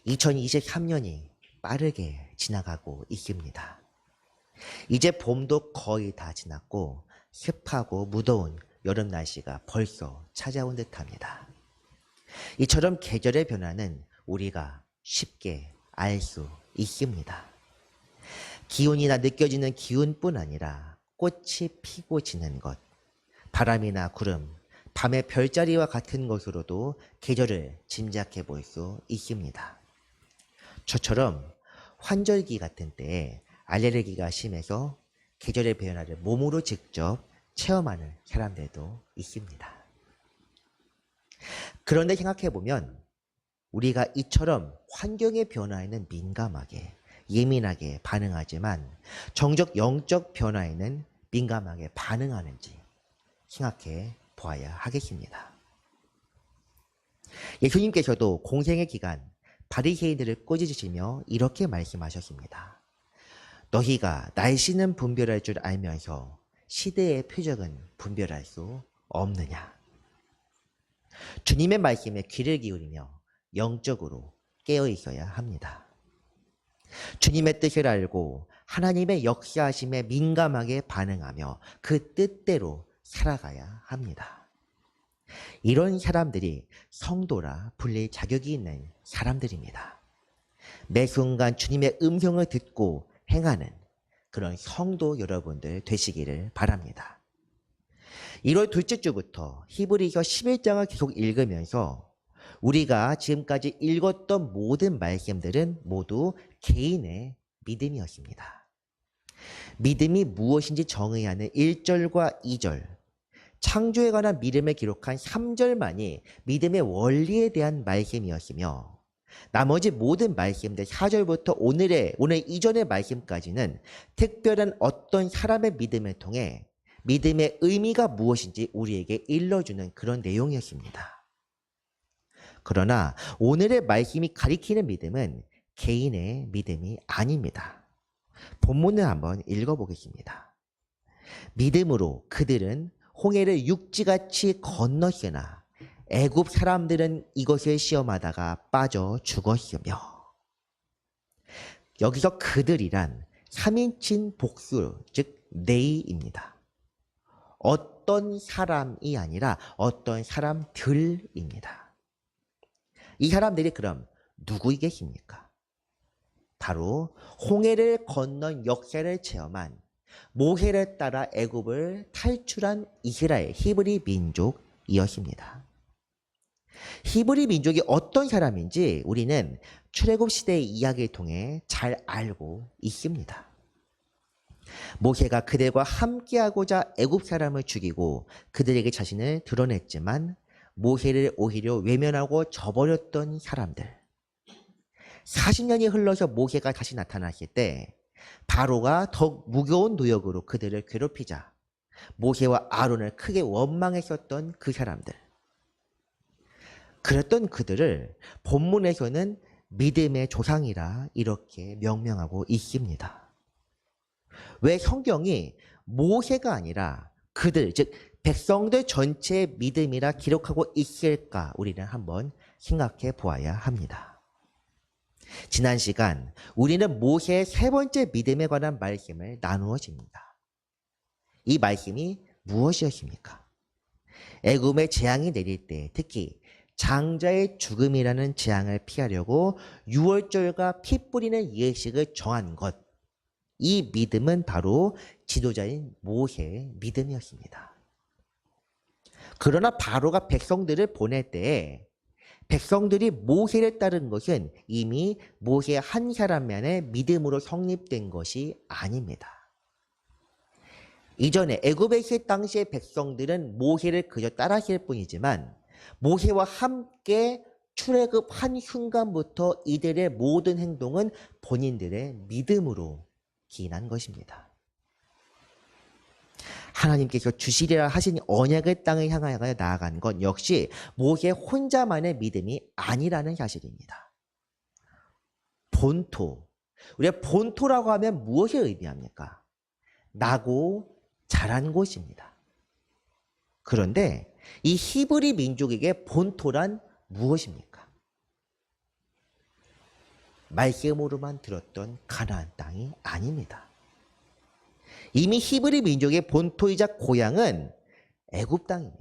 2023년이 빠르게 지나가고 있습니다. 이제 봄도 거의 다 지났고 습하고 무더운 여름 날씨가 벌써 찾아온 듯합니다. 이처럼 계절의 변화는 우리가 쉽게 알 수 있습니다. 기온이나 느껴지는 기운뿐 아니라 꽃이 피고 지는 것, 바람이나 구름, 밤의 별자리와 같은 것으로도 계절을 짐작해 볼 수 있습니다. 저처럼 환절기 같은 때에 알레르기가 심해서 계절의 변화를 몸으로 직접 체험하는 사람들도 있습니다. 그런데 생각해보면 우리가 이처럼 환경의 변화에는 민감하게, 예민하게 반응하지만 정적 영적 변화에는 민감하게 반응하는지 생각해 보아야 하겠습니다. 예수님께서도 공생의 기간 바리새인들을 꾸짖으시며 이렇게 말씀하셨습니다. 너희가 날씨는 분별할 줄 알면서 시대의 표적은 분별할 수 없느냐. 주님의 말씀에 귀를 기울이며 영적으로 깨어 있어야 합니다. 주님의 뜻을 알고 하나님의 역사하심에 민감하게 반응하며 그 뜻대로 살아가야 합니다. 이런 사람들이 성도라 불릴 자격이 있는 사람들입니다. 매 순간 주님의 음성을 듣고 행하는 그런 성도 여러분들 되시기를 바랍니다. 1월 둘째 주부터 히브리서 11장을 계속 읽으면서 우리가 지금까지 읽었던 모든 말씀들은 모두 개인의 믿음이었습니다. 믿음이 무엇인지 정의해야 하는 1절과 2절, 창조에 관한 믿음을 기록한 3절만이 믿음의 원리에 대한 말씀이었으며 나머지 모든 말씀들 4절부터 오늘 이전의 말씀까지는 특별한 어떤 사람의 믿음을 통해 믿음의 의미가 무엇인지 우리에게 일러주는 그런 내용이었습니다. 그러나 오늘의 말씀이 가리키는 믿음은 개인의 믿음이 아닙니다. 본문을 한번 읽어보겠습니다. 믿음으로 그들은 홍해를 육지같이 건넜으나 애굽 사람들은 이것을 시험하다가 빠져 죽었으며. 여기서 그들이란 3인칭 복수, 즉 네이입니다. 어떤 사람이 아니라 어떤 사람들입니다. 이 사람들이 그럼 누구이겠습니까? 바로 홍해를 건넌 역사를 체험한 모세를 따라 애굽을 탈출한 이스라엘 히브리 민족이었습니다. 히브리 민족이 어떤 사람인지 우리는 출애굽 시대의 이야기를 통해 잘 알고 있습니다. 모세가 그들과 함께하고자 애굽 사람을 죽이고 그들에게 자신을 드러냈지만 모세를 오히려 외면하고 저버렸던 사람들. 40년이 흘러서 모세가 다시 나타났을 때 바로가 더욱 무거운 노역으로 그들을 괴롭히자 모세와 아론을 크게 원망했었던 그 사람들. 그랬던 그들을 본문에서는 믿음의 조상이라 이렇게 명명하고 있습니다. 왜 성경이 모세가 아니라 그들, 즉 백성들 전체의 믿음이라 기록하고 있을까 우리는 한번 생각해 보아야 합니다. 지난 시간 우리는 모세의 세 번째 믿음에 관한 말씀을 나누었습니다. 이 말씀이 무엇이었습니까? 애굽의 재앙이 내릴 때 특히 장자의 죽음이라는 재앙을 피하려고 유월절과 피 뿌리는 예식을 정한 것. 이 믿음은 바로 지도자인 모세의 믿음이었습니다. 그러나 바로가 백성들을 보낼 때에 백성들이 모세를 따른 것은 이미 모세 한 사람만의 믿음으로 성립된 것이 아닙니다. 이전에 애굽에 있을 당시의 백성들은 모세를 그저 따랐을 뿐이지만 모세와 함께 출애굽한 순간부터 이들의 모든 행동은 본인들의 믿음으로 기인한 것입니다. 하나님께서 주시리라 하신 언약의 땅을 향하여 나아간 건 역시 모세 혼자만의 믿음이 아니라는 사실입니다. 본토. 우리가 본토라고 하면 무엇을 의미합니까? 나고 자란 곳입니다. 그런데 이 히브리 민족에게 본토란 무엇입니까? 말씀으로만 들었던 가나안 땅이 아닙니다. 이미 히브리 민족의 본토이자 고향은 애굽 땅입니다.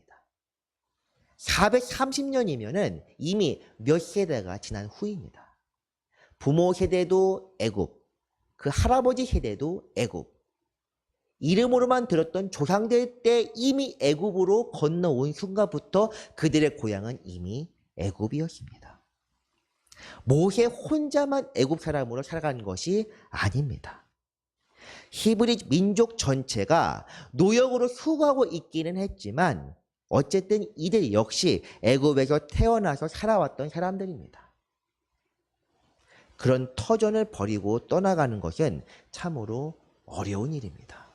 430년이면은 이미 몇 세대가 지난 후입니다. 부모 세대도 애굽, 그 할아버지 세대도 애굽. 이름으로만 들었던 조상들 때 이미 애굽으로 건너온 순간부터 그들의 고향은 이미 애굽이었습니다. 모세 혼자만 애굽 사람으로 살아간 것이 아닙니다. 히브리 민족 전체가 노역으로 수고하고 있기는 했지만 어쨌든 이들 역시 애굽에서 태어나서 살아왔던 사람들입니다. 그런 터전을 버리고 떠나가는 것은 참으로 어려운 일입니다.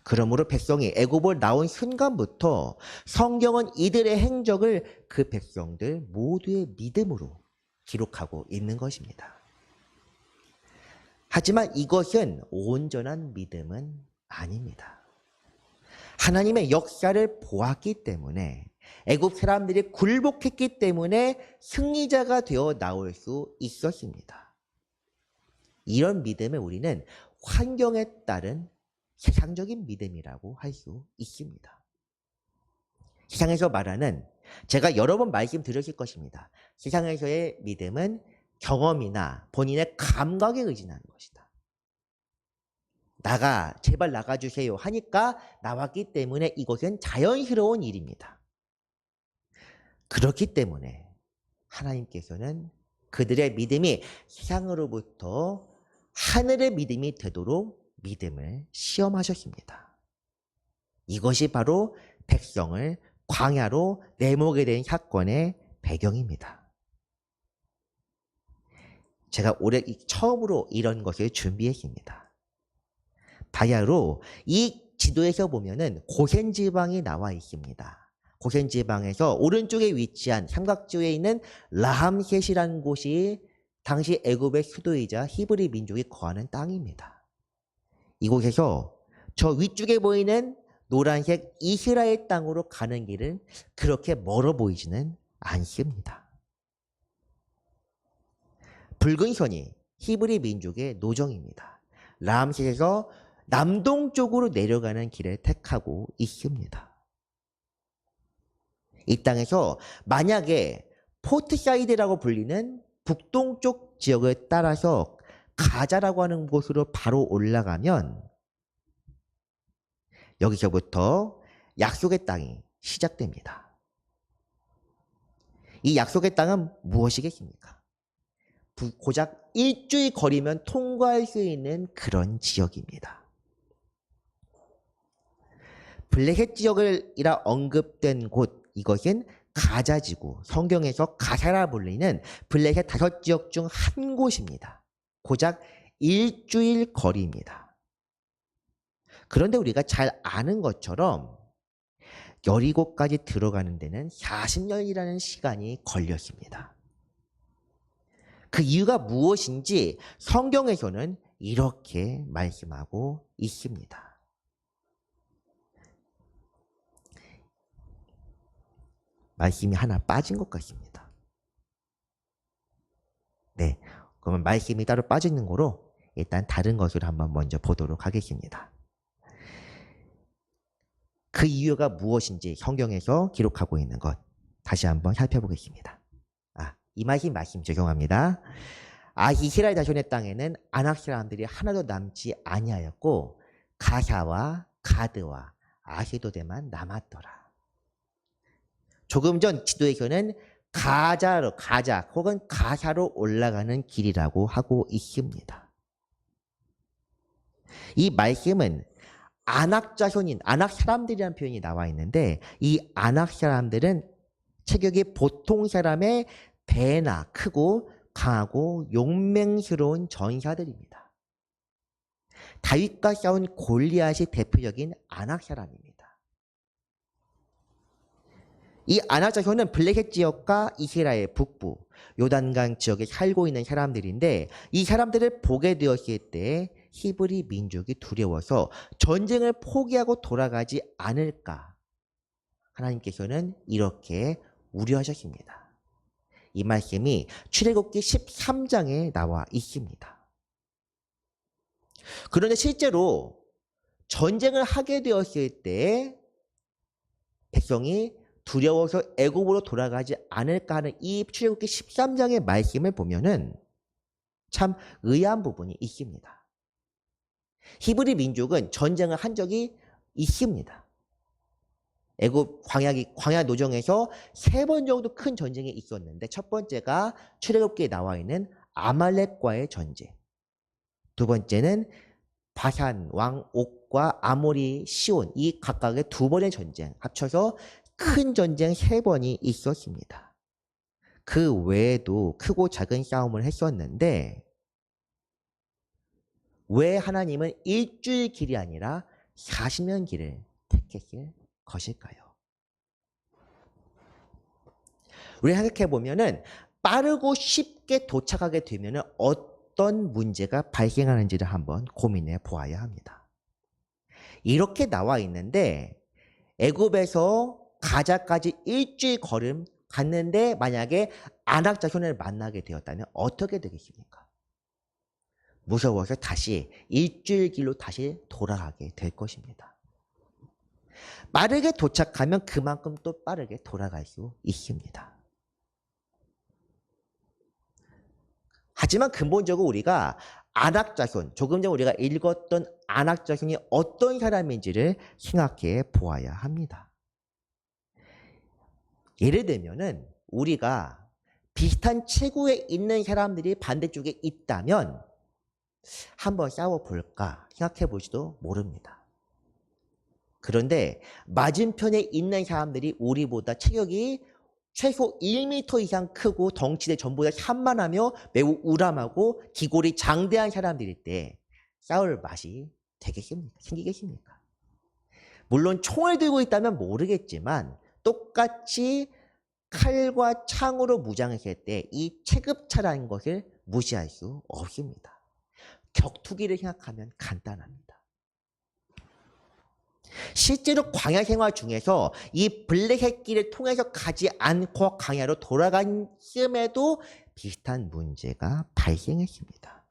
그러므로 백성이 애굽을 나온 순간부터 성경은 이들의 행적을 그 백성들 모두의 믿음으로 기록하고 있는 것입니다. 하지만 이것은 온전한 믿음은 아닙니다. 하나님의 역사를 보았기 때문에 애굽 사람들이 굴복했기 때문에 승리자가 되어 나올 수 있었습니다. 이런 믿음을 우리는 환경에 따른 세상적인 믿음이라고 할 수 있습니다. 세상에서 말하는, 제가 여러 번 말씀드렸을 것입니다. 세상에서의 믿음은 경험이나 본인의 감각에 의지하는 것이다. 제발 나가주세요 하니까 나왔기 때문에 이것은 자연스러운 일입니다. 그렇기 때문에 하나님께서는 그들의 믿음이 세상으로부터 하늘의 믿음이 되도록 믿음을 시험하셨습니다. 이것이 바로 백성을 광야로 내모게 된 사건의 배경입니다. 제가 올해 처음으로 이런 것을 준비했습니다. 바야흐로 이 지도에서 보면은 고센 지방이 나와 있습니다. 고센 지방에서 오른쪽에 위치한 삼각지에 있는 라함셋이라는 곳이 당시 애굽의 수도이자 히브리 민족이 거하는 땅입니다. 이곳에서 저 위쪽에 보이는 노란색 이스라엘 땅으로 가는 길은 그렇게 멀어 보이지는 않습니다. 붉은 선이 히브리 민족의 노정입니다. 라함셋에서 남동쪽으로 내려가는 길을 택하고 있습니다. 이 땅에서 만약에 포트사이드라고 불리는 북동쪽 지역을 따라서 가자라고 하는 곳으로 바로 올라가면 여기서부터 약속의 땅이 시작됩니다. 이 약속의 땅은 무엇이겠습니까? 고작 일주일 거리면 통과할 수 있는 그런 지역입니다. 블레셋 지역이라 언급된 곳, 이것은 가자지구, 성경에서 가사라 불리는 블레셋 5지역 중 한 곳입니다. 고작 일주일 거리입니다. 그런데 우리가 잘 아는 것처럼 여리고까지 들어가는 데는 40년이라는 시간이 걸렸습니다. 그 이유가 무엇인지 성경에서는 이렇게 말씀하고 있습니다. 말씀이 하나 빠진 것 같습니다. 네, 그러면 말씀이 따로 빠지는 거로 일단 다른 것을 한번 먼저 보도록 하겠습니다. 그 이유가 무엇인지 성경에서 기록하고 있는 것 다시 한번 살펴보겠습니다. 이 말씀 죄송합니다. 이스라엘 자손의 땅에는 아낙 사람들이 하나도 남지 아니하였고 가사와 가드와 아시도데만 남았더라. 조금 전 지도에서는 가자 혹은 가사로 올라가는 길이라고 하고 있습니다. 이 말씀은 아낙 자손인 아낙 사람들이라는 표현이 나와 있는데 이 아낙 사람들은 체격이 보통 사람의 배나 크고 강하고 용맹스러운 전사들입니다. 다윗과 싸운 골리앗이 대표적인 아낙 사람입니다. 이 아낙 자손은 블레셋 지역과 이스라엘 북부, 요단강 지역에 살고 있는 사람들인데 이 사람들을 보게 되었을 때 히브리 민족이 두려워서 전쟁을 포기하고 돌아가지 않을까 하나님께서는 이렇게 우려하셨습니다. 이 말씀이 출애굽기 13장에 나와 있습니다. 그런데 실제로 전쟁을 하게 되었을 때 백성이 두려워서 애굽으로 돌아가지 않을까 하는 이 출애굽기 13장의 말씀을 보면은 참 의아한 부분이 있습니다. 히브리 민족은 전쟁을 한 적이 있습니다. 애굽 광야 노정에서 3번 정도 큰 전쟁이 있었는데 첫 번째가 출애굽기에 나와 있는 아말렉과의 전쟁. 두 번째는 바산 왕 옥과 아모리 시온 이 각각의 2번의 전쟁 합쳐서 큰 전쟁 3번이 있었습니다. 그 외에도 크고 작은 싸움을 했었는데 왜 하나님은 일주일 길이 아니라 40년 길을 택했을 것일까요? 우리 생각해 보면은 빠르고 쉽게 도착하게 되면은 어떤 문제가 발생하는지를 한번 고민해 보아야 합니다. 이렇게 나와 있는데 애굽에서 가자까지 일주일 걸음 갔는데 만약에 아낙 자손을 만나게 되었다면 어떻게 되겠습니까? 무서워서 다시 일주일 길로 다시 돌아가게 될 것입니다. 빠르게 도착하면 그만큼 또 빠르게 돌아갈 수 있습니다. 하지만 근본적으로 우리가 아낙 자손, 조금 전 우리가 읽었던 아낙 자손이 어떤 사람인지를 생각해 보아야 합니다. 예를 들면은 우리가 비슷한 체구에 있는 사람들이 반대쪽에 있다면 한번 싸워볼까 생각해 볼지도 모릅니다. 그런데 맞은편에 있는 사람들이 우리보다 체격이 최소 1m 이상 크고 덩치대 전부 다 산만하며 매우 우람하고 기골이 장대한 사람들일 때 싸울 맛이 되겠습니까? 생기겠습니까? 물론 총을 들고 있다면 모르겠지만 똑같이 칼과 창으로 무장했을 때 이 체급차라는 것을 무시할 수 없습니다. 격투기를 생각하면 간단합니다. 실제로 광야 생활 중에서 이 블레셋길을 통해서 가지 않고 광야로 돌아갔음에도 비슷한 문제가 발생했습니다.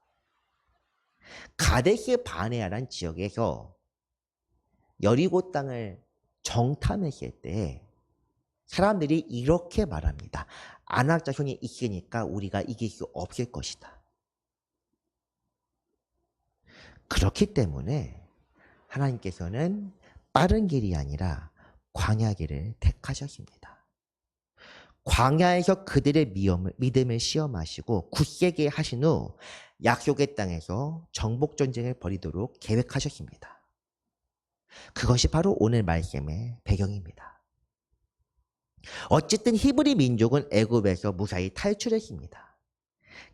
가데스 바네아라는 지역에서 여리고 땅을 정탐했을 때 사람들이 이렇게 말합니다. 아낙 자손이 있으니까 우리가 이길 수 없을 것이다. 그렇기 때문에 하나님께서는 빠른 길이 아니라 광야 길을 택하셨습니다. 광야에서 그들의 믿음을 시험하시고 굳세게 하신 후 약속의 땅에서 정복전쟁을 벌이도록 계획하셨습니다. 그것이 바로 오늘 말씀의 배경입니다. 어쨌든 히브리 민족은 애굽에서 무사히 탈출했습니다.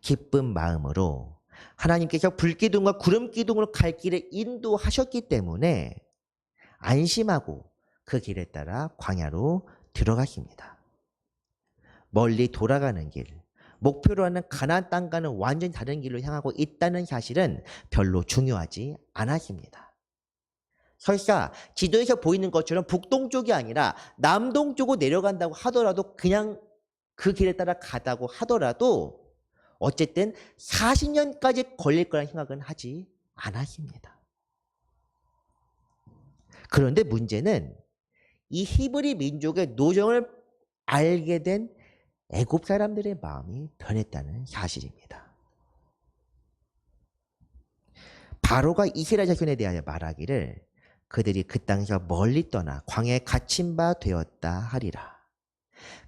기쁜 마음으로 하나님께서 불기둥과 구름기둥으로 갈 길을 인도하셨기 때문에 안심하고 그 길에 따라 광야로 들어갔습니다. 멀리 돌아가는 길, 목표로 하는 가나안 땅과는 완전히 다른 길로 향하고 있다는 사실은 별로 중요하지 않았습니다. 설사 지도에서 보이는 것처럼 북동쪽이 아니라 남동쪽으로 내려간다고 하더라도 그냥 그 길에 따라 가다고 하더라도 어쨌든 40년까지 걸릴 거라는 생각은 하지 않았습니다. 그런데 문제는 이 히브리 민족의 노정을 알게 된 애굽 사람들의 마음이 변했다는 사실입니다. 바로가 이스라엘 자손에 대하여 말하기를 그들이 그 땅에서 멀리 떠나 광야에 갇힌 바 되었다 하리라.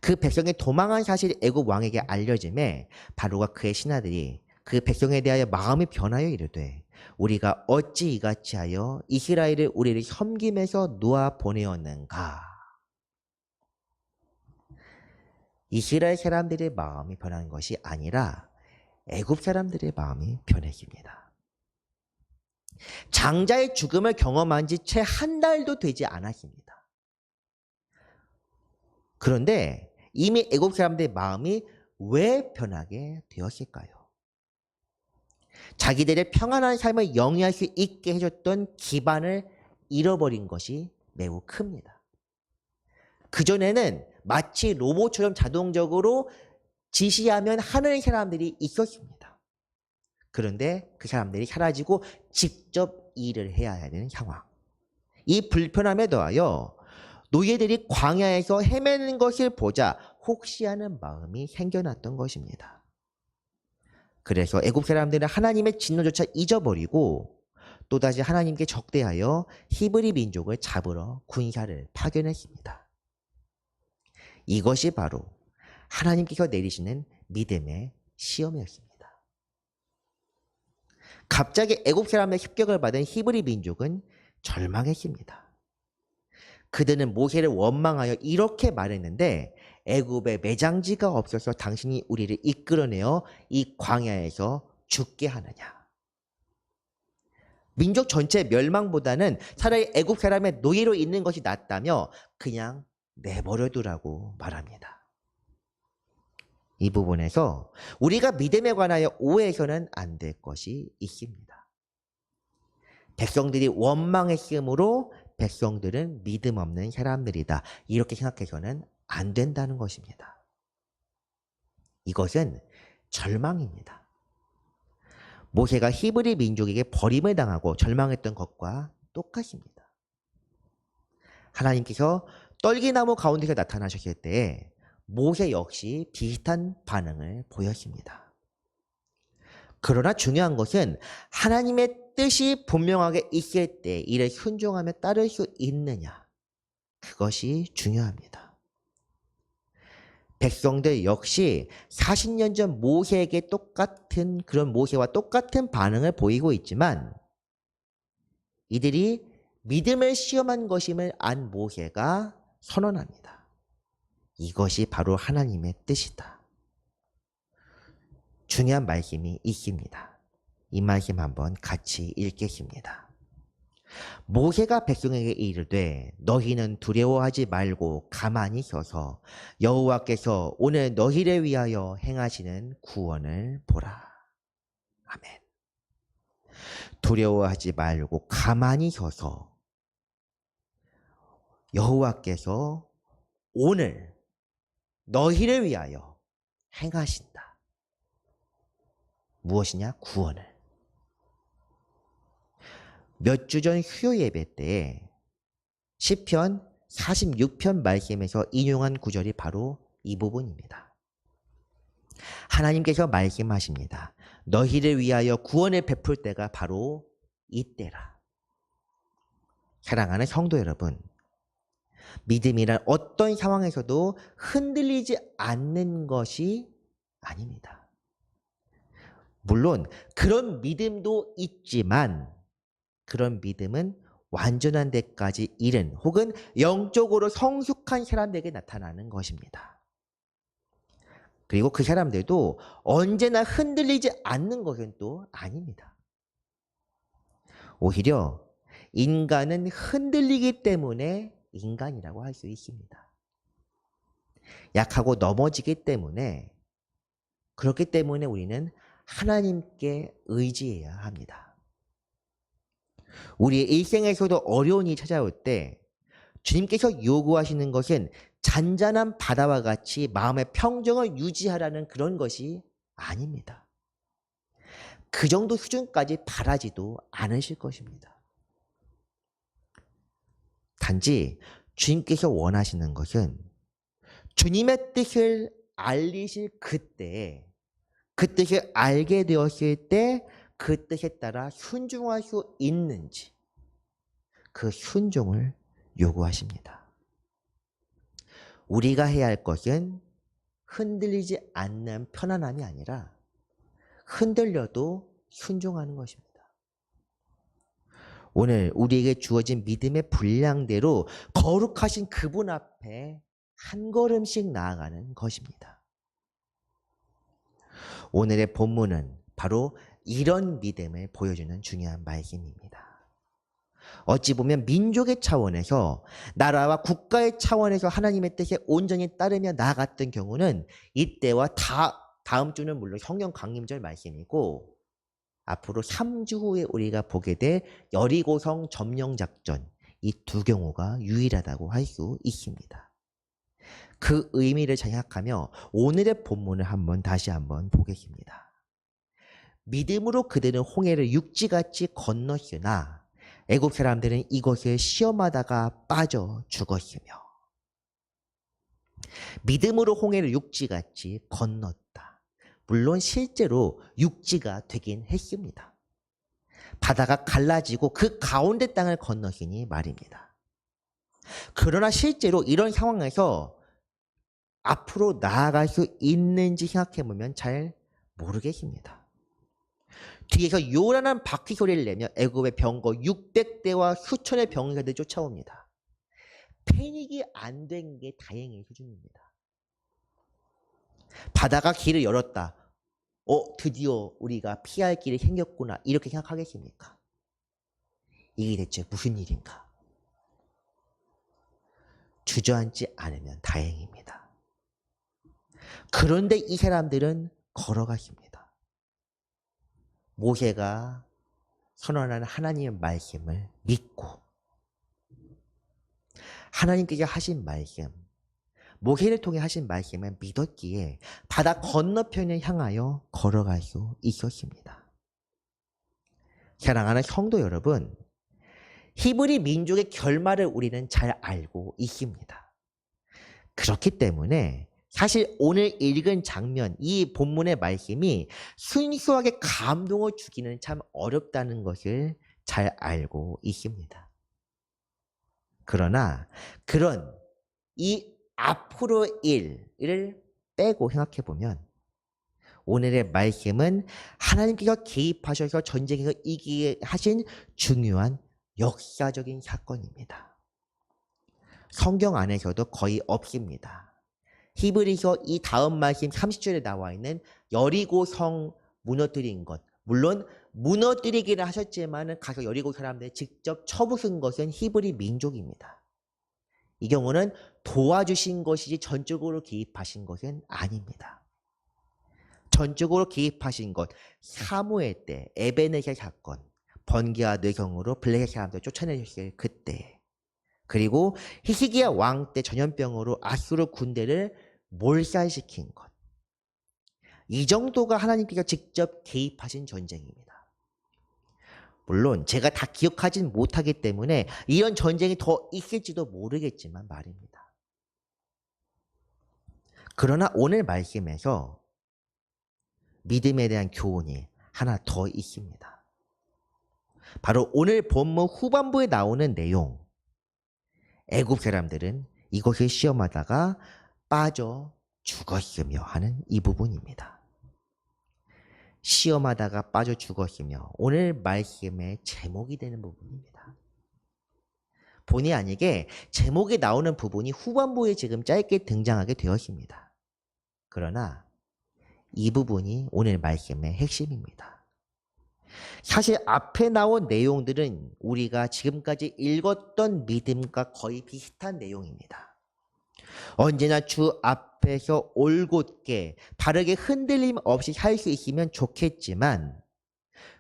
그 백성이 도망한 사실이 애굽 왕에게 알려짐에 바로가 그의 신하들이 그 백성에 대하여 마음이 변하여 이르되 우리가 어찌 이같이 하여 이스라엘을 우리를 섬김에서 놓아 보내었는가. 이스라엘 사람들의 마음이 변한 것이 아니라 애굽 사람들의 마음이 변했습니다. 장자의 죽음을 경험한 지 채 한 달도 되지 않았습니다. 그런데 이미 애굽 사람들의 마음이 왜 변하게 되었을까요? 자기들의 평안한 삶을 영위할 수 있게 해줬던 기반을 잃어버린 것이 매우 큽니다. 그전에는 마치 로봇처럼 자동적으로 지시하면 하는 사람들이 있었습니다. 그런데 그 사람들이 사라지고 직접 일을 해야 하는 상황. 이 불편함에 더하여 노예들이 광야에서 헤매는 것을 보자 혹시 하는 마음이 생겨났던 것입니다. 그래서 애굽 사람들은 하나님의 진노조차 잊어버리고 또다시 하나님께 적대하여 히브리 민족을 잡으러 군사를 파견했습니다. 이것이 바로 하나님께서 내리시는 믿음의 시험이었습니다. 갑자기 애굽 사람의 습격을 받은 히브리 민족은 절망했습니다. 그들은 모세를 원망하여 이렇게 말했는데 애굽에 매장지가 없어서 당신이 우리를 이끌어내어 이 광야에서 죽게 하느냐. 민족 전체 멸망보다는 차라리 애굽 사람의 노예로 있는 것이 낫다며 그냥 내버려두라고 말합니다. 이 부분에서 우리가 믿음에 관하여 오해해서는 안 될 것이 있습니다. 백성들이 원망했으므로 백성들은 믿음 없는 사람들이다. 이렇게 생각해서는 안 된다는 것입니다. 이것은 절망입니다. 모세가 히브리 민족에게 버림을 당하고 절망했던 것과 똑같습니다. 하나님께서 떨기나무 가운데서 나타나셨을 때에 모세 역시 비슷한 반응을 보였습니다. 그러나 중요한 것은 하나님의 뜻이 분명하게 있을 때 이를 순종하며 따를 수 있느냐. 그것이 중요합니다. 백성들 역시 40년 전 모세에게 똑같은 그런 모세와 똑같은 반응을 보이고 있지만 이들이 믿음을 시험한 것임을 안 모세가 선언합니다. 이것이 바로 하나님의 뜻이다. 중요한 말씀이 있습니다. 이 말씀 한번 같이 읽겠습니다. 모세가 백성에게 이르되 너희는 두려워하지 말고 가만히 서서 여호와께서 오늘 너희를 위하여 행하시는 구원을 보라. 아멘. 두려워하지 말고 가만히 서서 여호와께서 오늘 너희를 위하여 행하신다. 무엇이냐? 구원을. 몇 주 전 수요 예배 때에 시편 46편 말씀에서 인용한 구절이 바로 이 부분입니다. 하나님께서 말씀하십니다. 너희를 위하여 구원을 베풀 때가 바로 이때라. 사랑하는 성도 여러분, 믿음이란 어떤 상황에서도 흔들리지 않는 것이 아닙니다. 물론 그런 믿음도 있지만 그런 믿음은 완전한 데까지 이른 혹은 영적으로 성숙한 사람들에게 나타나는 것입니다. 그리고 그 사람들도 언제나 흔들리지 않는 것은 또 아닙니다. 오히려 인간은 흔들리기 때문에 인간이라고 할 수 있습니다. 약하고 넘어지기 때문에 그렇기 때문에 우리는 하나님께 의지해야 합니다. 우리의 일생에서도 어려운 일이 찾아올 때 주님께서 요구하시는 것은 잔잔한 바다와 같이 마음의 평정을 유지하라는 그런 것이 아닙니다. 그 정도 수준까지 바라지도 않으실 것입니다. 단지 주님께서 원하시는 것은 주님의 뜻을 알리실 그때에 그 뜻을 알게 되었을 때 그 뜻에 따라 순종할 수 있는지 그 순종을 요구하십니다. 우리가 해야 할 것은 흔들리지 않는 편안함이 아니라 흔들려도 순종하는 것입니다. 오늘 우리에게 주어진 믿음의 분량대로 거룩하신 그분 앞에 한 걸음씩 나아가는 것입니다. 오늘의 본문은 바로 이런 믿음을 보여주는 중요한 말씀입니다. 어찌 보면 민족의 차원에서 나라와 국가의 차원에서 하나님의 뜻에 온전히 따르며 나아갔던 경우는 이때와 다음 주는 물론 성령 강림절 말씀이고 앞으로 3주 후에 우리가 보게 될 여리고성 점령 작전 이 두 경우가 유일하다고 할 수 있습니다. 그 의미를 생각하며 오늘의 본문을 다시 한번 보겠습니다. 믿음으로 그들은 홍해를 육지같이 건넜으나 애굽 사람들은 이것을 시험하다가 빠져 죽었으며. 믿음으로 홍해를 육지같이 건넜다. 물론 실제로 육지가 되긴 했습니다. 바다가 갈라지고 그 가운데 땅을 건넜으니 말입니다. 그러나 실제로 이런 상황에서 앞으로 나아갈 수 있는지 생각해보면 잘 모르겠습니다. 뒤에서 요란한 바퀴 소리를 내며 애굽의 병거 600대와 수천의 병사들이 쫓아옵니다. 패닉이 안 된 게 다행의 수준입니다. 바다가 길을 열었다. 드디어 우리가 피할 길이 생겼구나. 이렇게 생각하겠습니까? 이게 대체 무슨 일인가? 주저앉지 않으면 다행입니다. 그런데 이 사람들은 걸어갔습니다. 모세가 선언하는 하나님의 말씀을 믿고 하나님께서 하신 말씀, 모세를 통해 하신 말씀을 믿었기에 바다 건너편을 향하여 걸어갈 수 있었습니다. 사랑하는 성도 여러분, 히브리 민족의 결말을 우리는 잘 알고 있습니다. 그렇기 때문에 사실 오늘 읽은 장면, 이 본문의 말씀이 순수하게 감동을 주기는 참 어렵다는 것을 잘 알고 있습니다. 그러나 그런 이 앞으로의 일을 빼고 생각해보면 오늘의 말씀은 하나님께서 개입하셔서 전쟁에서 이기게 하신 중요한 역사적인 사건입니다. 성경 안에서도 거의 없습니다. 히브리서 이 다음 말씀 30절에 나와 있는 여리고 성 무너뜨린 것, 물론 무너뜨리기를 하셨지만 가서 여리고 사람들이 직접 쳐부순 것은 히브리 민족입니다. 이 경우는 도와주신 것이지 전적으로 개입하신 것은 아닙니다. 전적으로 개입하신 것, 사무엘 때 에베네셀 사건, 번개와 뇌경으로 블레셋 사람들 쫓아내셨을 그때, 그리고 히스기야 왕 때 전염병으로 아수르 군대를 몰살시킨 것, 이 정도가 하나님께서 직접 개입하신 전쟁입니다. 물론 제가 다 기억하진 못하기 때문에 이런 전쟁이 더 있을지도 모르겠지만 말입니다. 그러나 오늘 말씀에서 믿음에 대한 교훈이 하나 더 있습니다. 바로 오늘 본문 후반부에 나오는 내용, 애굽 사람들은 이것을 시험하다가 빠져 죽었으며 하는 이 부분입니다. 시험하다가 빠져 죽었으며 오늘 말씀의 제목이 되는 부분입니다. 본의 아니게 제목에 나오는 부분이 후반부에 지금 짧게 등장하게 되었습니다. 그러나 이 부분이 오늘 말씀의 핵심입니다. 사실 앞에 나온 내용들은 우리가 지금까지 읽었던 믿음과 거의 비슷한 내용입니다. 언제나 주 앞에서 올곧게 바르게 흔들림 없이 살 수 있으면 좋겠지만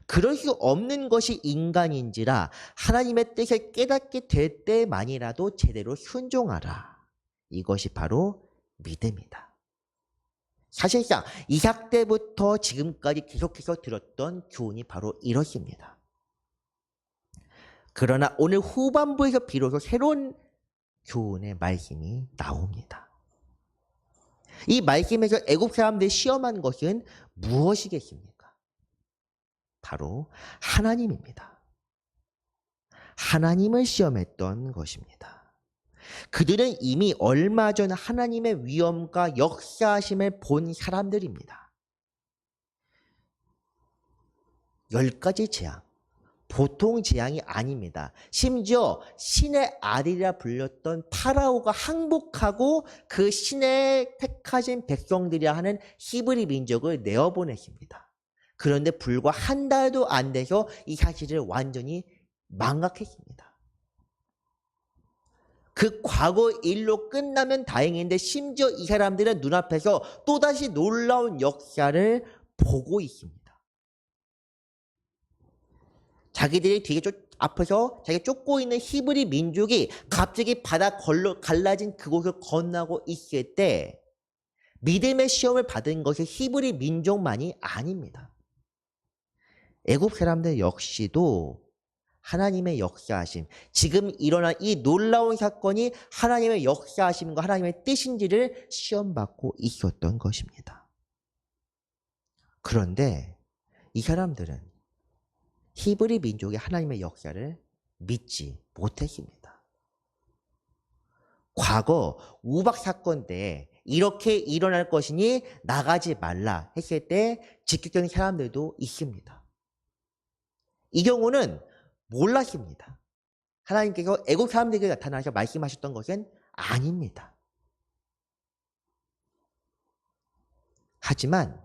그럴 수 없는 것이 인간인지라 하나님의 뜻을 깨닫게 될 때만이라도 제대로 순종하라. 이것이 바로 믿음이다. 사실상 이삭 때부터 지금까지 계속해서 들었던 교훈이 바로 이렇습니다. 그러나 오늘 후반부에서 비로소 새로운 교훈의 말씀이 나옵니다. 이 말씀에서 애굽 사람들이 시험한 것은 무엇이겠습니까? 바로 하나님입니다. 하나님을 시험했던 것입니다. 그들은 이미 얼마 전 하나님의 위엄과 역사하심을 본 사람들입니다. 10가지 재앙, 보통 재앙이 아닙니다. 심지어 신의 아들이라 불렸던 파라오가 항복하고 그 신의 택하신 백성들이라 하는 히브리 민족을 내어보냈습니다. 그런데 불과 한 달도 안 돼서 이 사실을 완전히 망각했습니다. 그 과거 일로 끝나면 다행인데 심지어 이 사람들은 눈앞에서 또다시 놀라운 역사를 보고 있습니다. 자기들이 되게 앞에서 자기가 쫓고 있는 히브리 민족이 갑자기 바다 갈라진 그곳을 건너고 있을 때 믿음의 시험을 받은 것이 히브리 민족만이 아닙니다. 애굽 사람들 역시도 하나님의 역사하심, 지금 일어난 이 놀라운 사건이 하나님의 역사하심과 하나님의 뜻인지를 시험받고 있었던 것입니다. 그런데 이 사람들은 히브리 민족이 하나님의 역사를 믿지 못했습니다. 과거 우박 사건 때 이렇게 일어날 것이니 나가지 말라 했을 때 직격적인 사람들도 있습니다. 이 경우는 몰랐습니다. 하나님께서 애국 사람들에게 나타나셔 말씀하셨던 것은 아닙니다. 하지만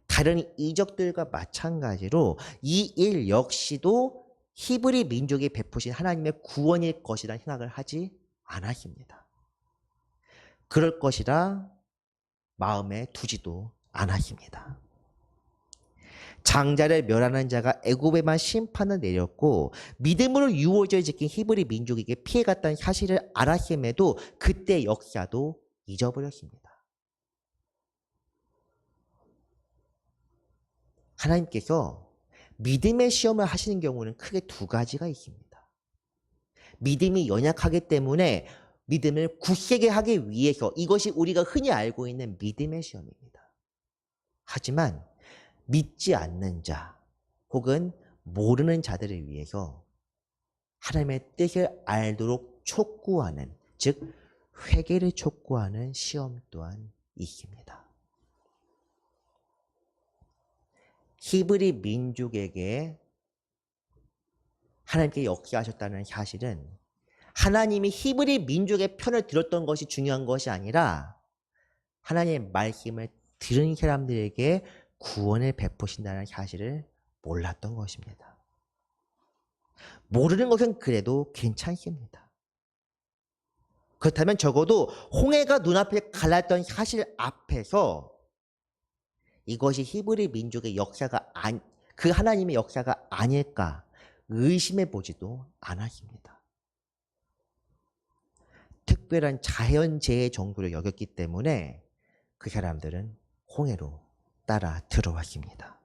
다른 이적들과 마찬가지로 이 일 역시도 히브리 민족이 베푸신 하나님의 구원일 것이라는 생각을 하지 않았습니다. 그럴 것이라 마음에 두지도 않았습니다. 장자를 멸하는 자가 애굽에만 심판을 내렸고 믿음으로 유오절 지킨 히브리 민족에게 피해갔다는 사실을 알았음에도 그때 역사도 잊어버렸습니다. 하나님께서 믿음의 시험을 하시는 경우는 크게 두 가지가 있습니다. 믿음이 연약하기 때문에 믿음을 굳세게 하기 위해서 이것이 우리가 흔히 알고 있는 믿음의 시험입니다. 하지만 믿지 않는 자 혹은 모르는 자들을 위해서 하나님의 뜻을 알도록 촉구하는, 즉 회개를 촉구하는 시험 또한 있습니다. 히브리 민족에게 하나님께 역사하셨다는 사실은 하나님이 히브리 민족의 편을 들었던 것이 중요한 것이 아니라 하나님의 말씀을 들은 사람들에게 구원을 베푸신다는 사실을 몰랐던 것입니다. 모르는 것은 그래도 괜찮습니다. 그렇다면 적어도 홍해가 눈앞에 갈랐던 사실 앞에서 이것이 히브리 민족의 역사가 그 하나님의 역사가 아닐까 의심해 보지도 않았습니다. 특별한 자연재해 정도로 여겼기 때문에 그 사람들은 홍해로 따라 들어왔습니다.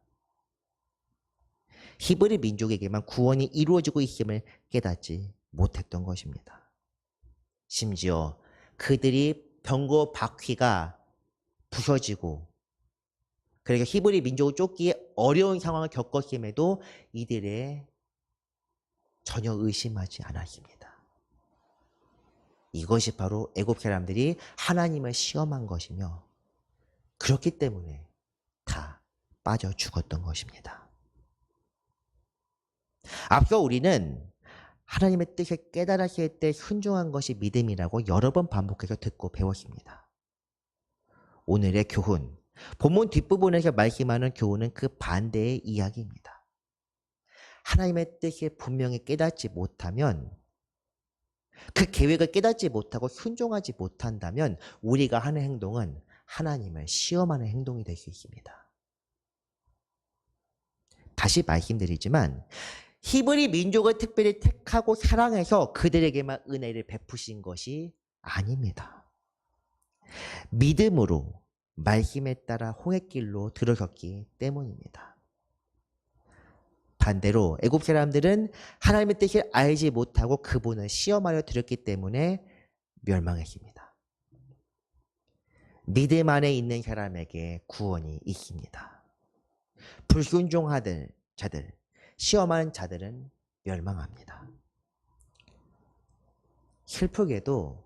히브리 민족에게만 구원이 이루어지고 있음을 깨닫지 못했던 것입니다. 심지어 그들이 병거 바퀴가 부서지고 그러니까 히브리 민족을 쫓기에 어려운 상황을 겪었음에도 이들의 전혀 의심하지 않았습니다. 이것이 바로 애굽 사람들이 하나님을 시험한 것이며 그렇기 때문에 다 빠져 죽었던 것입니다. 앞서 우리는 하나님의 뜻을 깨달았을 때 순종한 것이 믿음이라고 여러 번 반복해서 듣고 배웠습니다. 오늘의 교훈, 본문 뒷부분에서 말씀하는 교훈은 그 반대의 이야기입니다. 하나님의 뜻을 분명히 깨닫지 못하면, 그 계획을 깨닫지 못하고 순종하지 못한다면 우리가 하는 행동은 하나님을 시험하는 행동이 될 수 있습니다. 다시 말씀드리지만 히브리 민족을 특별히 택하고 사랑해서 그들에게만 은혜를 베푸신 것이 아닙니다. 믿음으로 말씀에 따라 홍해길로 들어섰기 때문입니다. 반대로 애굽 사람들은 하나님의 뜻을 알지 못하고 그분을 시험하려 들었기 때문에 멸망했습니다. 믿음 안에 있는 사람에게 구원이 있습니다. 불순종하는 자들, 시험하는 자들은 멸망합니다. 슬프게도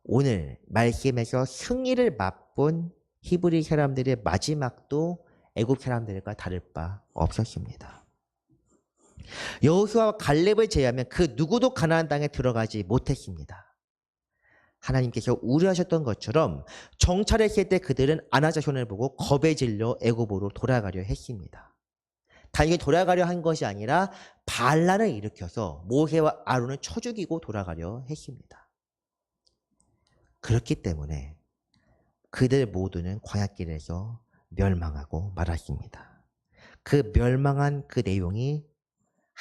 오늘 말씀에서 승리를 맛본 히브리 사람들의 마지막도 애굽 사람들과 다를 바 없었습니다. 여호수아와 갈렙을 제외하면 그 누구도 가나안 땅에 들어가지 못했습니다. 하나님께서 우려하셨던 것처럼 정찰했을 때 그들은 아나자손을 보고 겁에 질려 애굽으로 돌아가려 했습니다. 단순히 돌아가려 한 것이 아니라 반란을 일으켜서 모세와 아론을 쳐 죽이고 돌아가려 했습니다. 그렇기 때문에 그들 모두는 광야길에서 멸망하고 말았습니다. 그 멸망한 그 내용이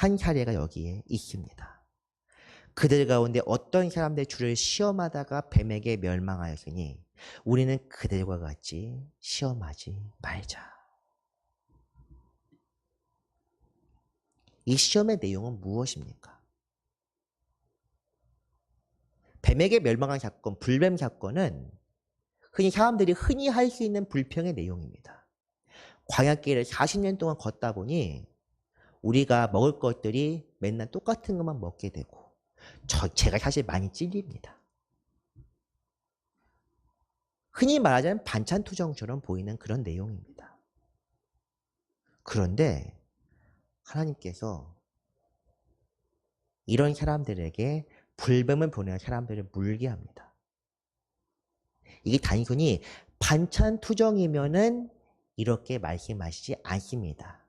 한 사례가 여기에 있습니다. 그들 가운데 어떤 사람들의 주를 시험하다가 뱀에게 멸망하였으니 우리는 그들과 같이 시험하지 말자. 이 시험의 내용은 무엇입니까? 뱀에게 멸망한 사건, 불뱀 사건은 사람들이 흔히 할 수 있는 불평의 내용입니다. 광야길을 40년 동안 걷다 보니 우리가 먹을 것들이 맨날 똑같은 것만 먹게 되고 제가 사실 많이 찔립니다. 흔히 말하자면 반찬투정처럼 보이는 그런 내용입니다. 그런데 하나님께서 이런 사람들에게 불뱀을 보내어 사람들을 물게 합니다. 이게 단순히 반찬투정이면은 이렇게 말씀하시지 않습니다.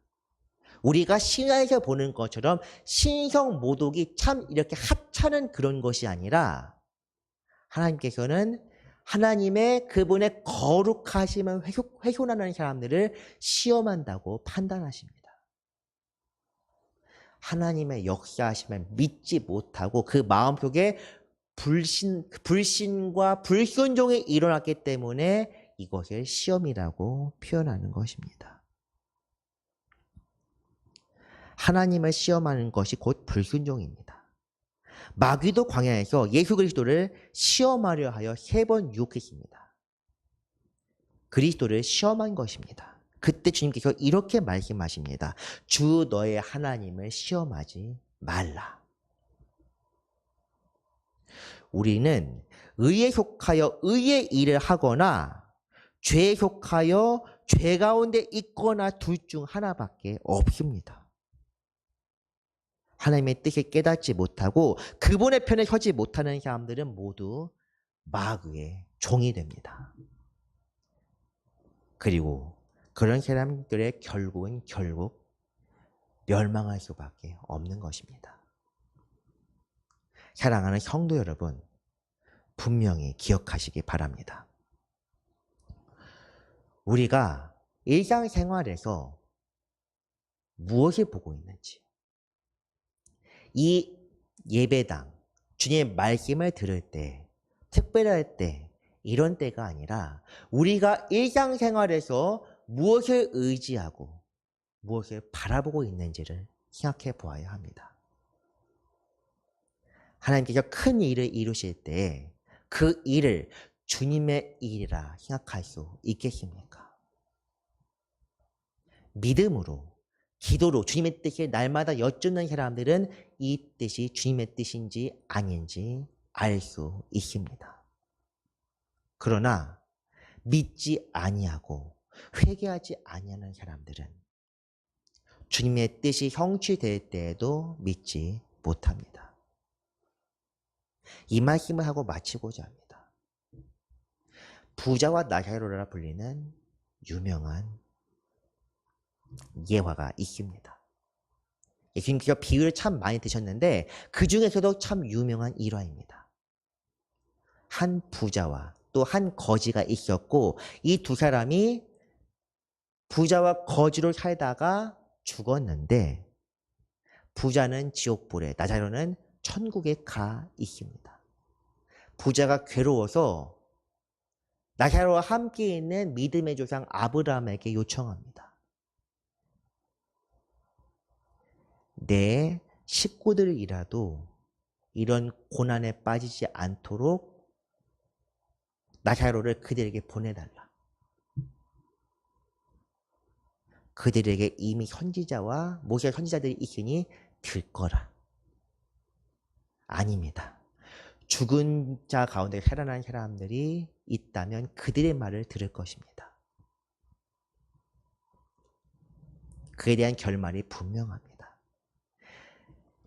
우리가 신화에서 보는 것처럼 신성모독이 참 이렇게 하찮은 그런 것이 아니라 하나님께서는 하나님의 그분의 거룩하심을 훼손하는 사람들을 시험한다고 판단하십니다. 하나님의 역사하심을 믿지 못하고 그 마음속에 불신과 불순종이 일어났기 때문에 이것을 시험이라고 표현하는 것입니다. 하나님을 시험하는 것이 곧 불순종입니다. 마귀도 광야에서 예수 그리스도를 시험하려 하여 3번 유혹했습니다. 그리스도를 시험한 것입니다. 그때 주님께서 이렇게 말씀하십니다. 주 너의 하나님을 시험하지 말라. 우리는 의에 속하여 의의 일을 하거나 죄에 속하여 죄 가운데 있거나 둘 중 하나밖에 없습니다. 하나님의 뜻을 깨닫지 못하고 그분의 편에 서지 못하는 사람들은 모두 마귀의 종이 됩니다. 그리고 그런 사람들의 결국은 결국 멸망할 수밖에 없는 것입니다. 사랑하는 성도 여러분, 분명히 기억하시기 바랍니다. 우리가 일상생활에서 무엇을 보고 있는지, 이 예배당, 주님의 말씀을 들을 때, 특별할 때, 이런 때가 아니라 우리가 일상생활에서 무엇을 의지하고 무엇을 바라보고 있는지를 생각해 보아야 합니다. 하나님께서 큰 일을 이루실 때 그 일을 주님의 일이라 생각할 수 있겠습니까? 믿음으로, 기도로 주님의 뜻을 날마다 여쭙는 사람들은 이 뜻이 주님의 뜻인지 아닌지 알 수 있습니다. 그러나 믿지 아니하고 회개하지 아니하는 사람들은 주님의 뜻이 성취될 때에도 믿지 못합니다. 이 말씀을 하고 마치고자 합니다. 부자와 나사로라 불리는 유명한 예화가 있습니다. 예수님께서 비유를 참 많이 드셨는데 그 중에서도 참 유명한 일화입니다. 한 부자와 또 한 거지가 있었고 이 두 사람이 부자와 거지로 살다가 죽었는데 부자는 지옥불에, 나사로는 천국에 가 있습니다. 부자가 괴로워서 나사로와 함께 있는 믿음의 조상 아브라함에게 요청합니다. 내 식구들이라도 이런 고난에 빠지지 않도록 나사로를 그들에게 보내달라. 그들에게 이미 선지자와 모세 선지자들이 있으니 들 거라. 아닙니다. 죽은 자 가운데 살아난 사람들이 있다면 그들의 말을 들을 것입니다. 그에 대한 결말이 분명합니다.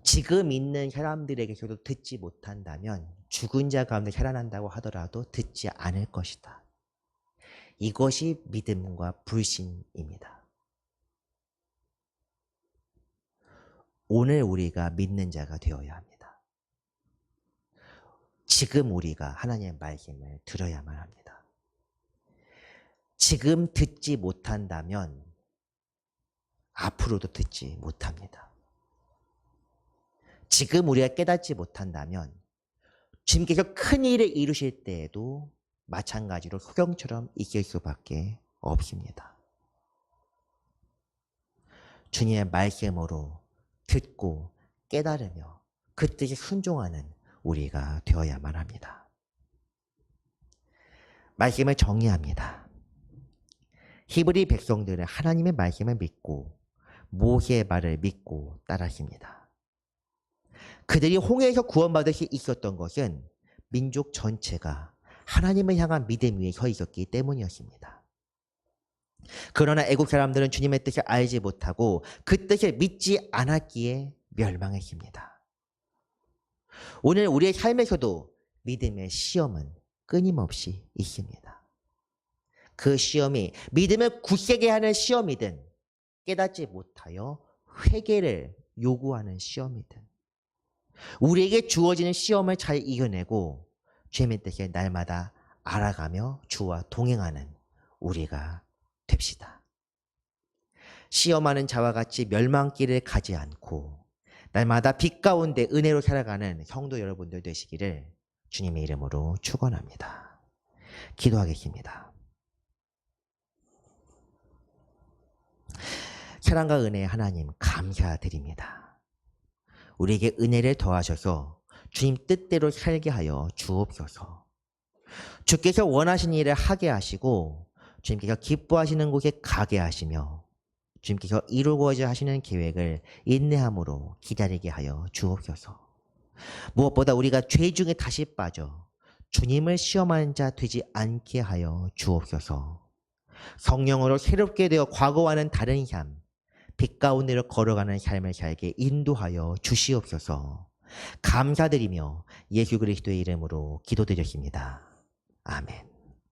지금 있는 사람들에게서도 듣지 못한다면 죽은 자 가운데 살아난다고 하더라도 듣지 않을 것이다. 이것이 믿음과 불신입니다. 오늘 우리가 믿는 자가 되어야 합니다. 지금 우리가 하나님의 말씀을 들어야만 합니다. 지금 듣지 못한다면 앞으로도 듣지 못합니다. 지금 우리가 깨닫지 못한다면 주님께서 큰 일을 이루실 때에도 마찬가지로 소경처럼 이길 수밖에 없습니다. 주님의 말씀으로 듣고 깨달으며 그 뜻에 순종하는 우리가 되어야만 합니다. 말씀을 정리합니다. 히브리 백성들은 하나님의 말씀을 믿고 모세의 말을 믿고 따랐습니다. 그들이 홍해에서 구원받을 수 있었던 것은 민족 전체가 하나님을 향한 믿음 위에 서 있었기 때문이었습니다. 그러나 애국 사람들은 주님의 뜻을 알지 못하고 그 뜻을 믿지 않았기에 멸망했습니다. 오늘 우리의 삶에서도 믿음의 시험은 끊임없이 있습니다. 그 시험이 믿음을 굳세게 하는 시험이든 깨닫지 못하여 회개를 요구하는 시험이든 우리에게 주어지는 시험을 잘 이겨내고 주님의 뜻을 날마다 알아가며 주와 동행하는 우리가 됩시다. 시험하는 자와 같이 멸망길을 가지 않고 날마다 빛 가운데 은혜로 살아가는 성도 여러분들 되시기를 주님의 이름으로 축원합니다. 기도하겠습니다. 사랑과 은혜의 하나님 감사드립니다. 우리에게 은혜를 더하셔서 주님 뜻대로 살게 하여 주옵소서. 주께서 원하시는 일을 하게 하시고 주님께서 기뻐하시는 곳에 가게 하시며 주님께서 이루고자 하시는 계획을 인내함으로 기다리게 하여 주옵소서. 무엇보다 우리가 죄 중에 다시 빠져 주님을 시험하는 자 되지 않게 하여 주옵소서. 성령으로 새롭게 되어 과거와는 다른 삶, 빛 가운데로 걸어가는 삶을 살게 인도하여 주시옵소서. 감사드리며 예수 그리스도의 이름으로 기도드렸습니다. 아멘.